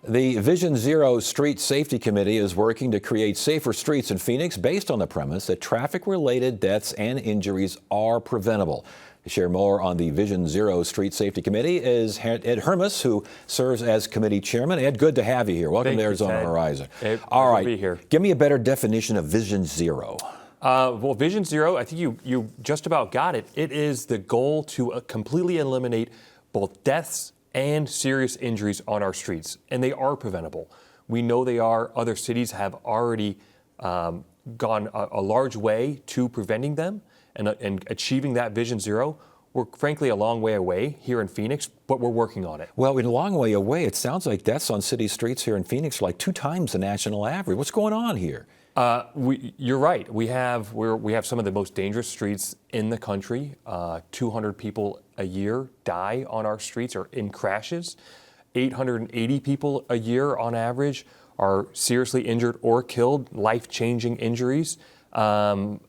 The Vision Zero Street Safety Committee is working to create safer streets in Phoenix based on the premise that traffic-related deaths and injuries are preventable. To share more on the Vision Zero Street Safety Committee is Ed Hermes, who serves as committee chairman. Ed, good to have you here. Welcome to Arizona Horizon. All right, be here. Give me a better definition of Vision Zero. Well, Vision Zero, I think you just about got it. It is the goal to completely eliminate both deaths and serious injuries on our streets, and they are preventable. We know they are. Other cities have already gone a large way to preventing them and achieving that Vision Zero. We're frankly a long way away here in Phoenix, but we're working on it. Well, in a long way away, it sounds like deaths on city streets here in Phoenix are like 2 times the national average. What's going on here? You're right. We have some of the most dangerous streets in the country. 200 people a year die on our streets or in crashes. 880 people a year on average are seriously injured or killed, life-changing injuries. And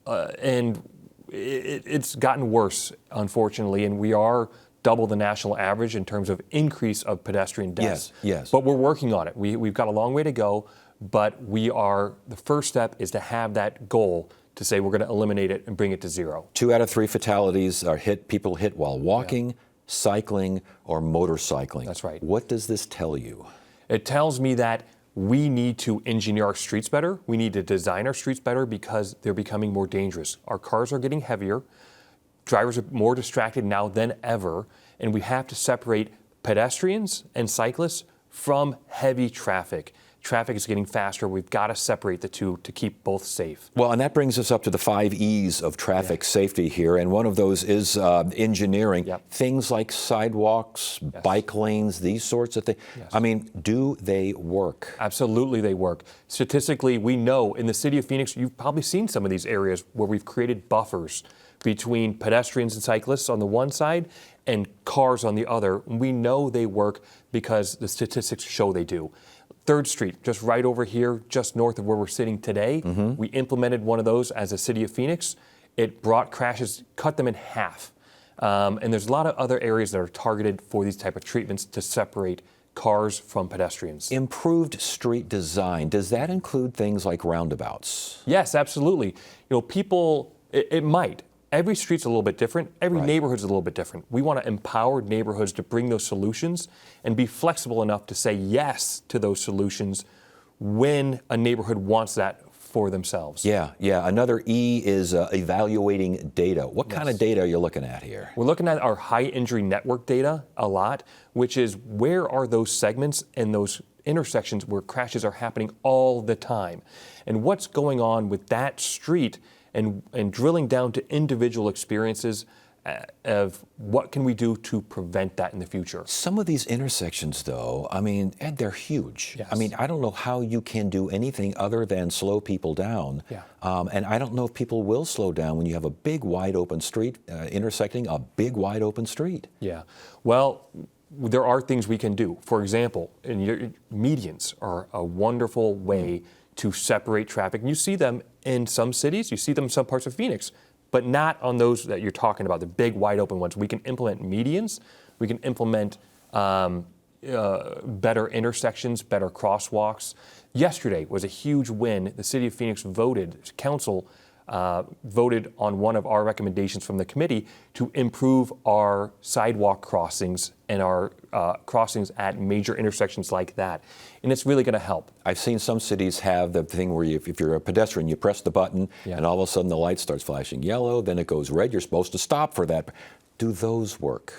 it's gotten worse, unfortunately, and we are double the national average in terms of increase of pedestrian deaths. Yes. But we're working on it. We've got a long way to go. But the first step is to have that goal to say we're going to eliminate it and bring it to zero. 2 out of 3 fatalities are people hit while walking, cycling, or motorcycling. That's right. What does this tell you? It tells me that we need to engineer our streets better. We need to design our streets better because they're becoming more dangerous. Our cars are getting heavier. Drivers are more distracted now than ever. And we have to separate pedestrians and cyclists from heavy traffic. Traffic is getting faster. We've got to separate the two to keep both safe. Well, and that brings us up to the 5 E's of traffic safety here. And one of those is engineering. Yep. Things like sidewalks, bike lanes, these sorts of things. Yes. I mean, do they work? Absolutely, they work. Statistically, we know in the city of Phoenix, you've probably seen some of these areas where we've created buffers between pedestrians and cyclists on the one side and cars on the other. We know they work because the statistics show they do. 3rd Street, just right over here, just north of where we're sitting today, we implemented one of those as a city of Phoenix. It brought crashes, cut them in half. And there's a lot of other areas that are targeted for these type of treatments to separate cars from pedestrians. Improved street design, does that include things like roundabouts? Yes, absolutely. It might. Every street's a little bit different. Every neighborhood's a little bit different. We want to empower neighborhoods to bring those solutions and be flexible enough to say yes to those solutions when a neighborhood wants that for themselves. Yeah. Another E is evaluating data. What kind of data are you looking at here? We're looking at our high injury network data a lot, which is where are those segments and those intersections where crashes are happening all the time, and what's going on with that street. And drilling down to individual experiences of what can we do to prevent that in the future. Some of these intersections, though, I mean, Ed, they're huge. Yes. I mean, I don't know how you can do anything other than slow people down. Yeah. And I don't know if people will slow down when you have a big, wide open street intersecting a big, wide open street. Yeah. Well, there are things we can do. For example, medians are a wonderful way to separate traffic. And you see them in some cities, you see them in some parts of Phoenix, but not on those that you're talking about, the big wide open ones. We can implement medians, we can implement better intersections, better crosswalks. Yesterday was a huge win. The city of Phoenix council voted on one of our recommendations from the committee to improve our sidewalk crossings and our crossings at major intersections like that. And it's really going to help. I've seen some cities have the thing where if you're a pedestrian, you press the button and all of a sudden the light starts flashing yellow, then it goes red. You're supposed to stop for that. Do those work?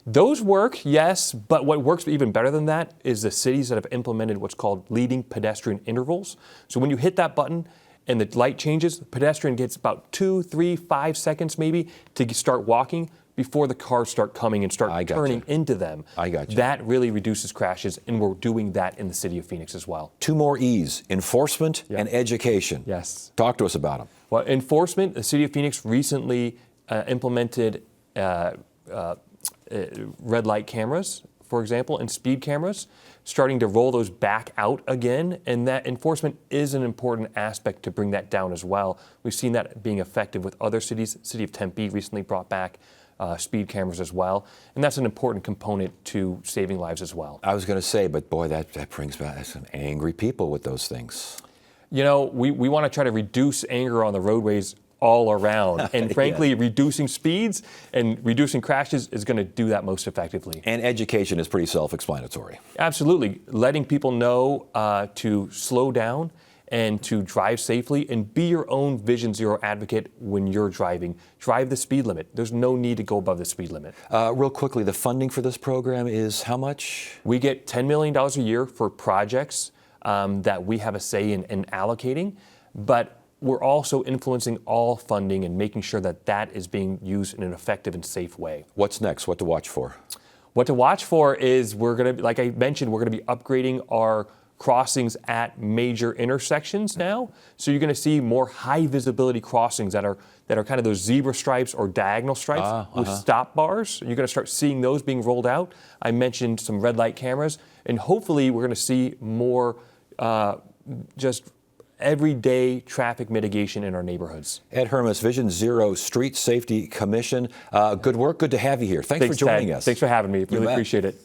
Those work, yes, but what works even better than that is the cities that have implemented what's called leading pedestrian intervals. So when you hit that button, and the light changes, the pedestrian gets about 2, 3, 5 seconds maybe to start walking before the cars start coming and start turning into them. I got you. That really reduces crashes, and we're doing that in the city of Phoenix as well. 2 more E's, enforcement and education. Yes. Talk to us about them. Well, enforcement, the city of Phoenix recently implemented red light cameras, for example, and speed cameras, starting to roll those back out again, and that enforcement is an important aspect to bring that down as well. We've seen that being effective with other cities. The city of Tempe recently brought back speed cameras as well. And that's an important component to saving lives as well. I was going to say, but boy, that brings back some angry people with those things. You know, we want to try to reduce anger on the roadways all around. And frankly, reducing speeds and reducing crashes is going to do that most effectively. And education is pretty self-explanatory. Absolutely. Letting people know to slow down and to drive safely and be your own Vision Zero advocate when you're driving. Drive the speed limit. There's no need to go above the speed limit. Real quickly, the funding for this program is how much? We get $10 million a year for projects that we have a say in allocating, but we're also influencing all funding and making sure that that is being used in an effective and safe way. What's next? What to watch for? What to watch for is we're going to, like I mentioned, we're going to be upgrading our crossings at major intersections now. So you're going to see more high visibility crossings that are kind of those zebra stripes or diagonal stripes with stop bars. You're going to start seeing those being rolled out. I mentioned some red light cameras, and hopefully we're going to see more just everyday traffic mitigation in our neighborhoods. Ed Hermes, Vision Zero Street Safety Commission. Good work. Good to have you here. Thanks for joining us. Thanks for having me. Really appreciate it.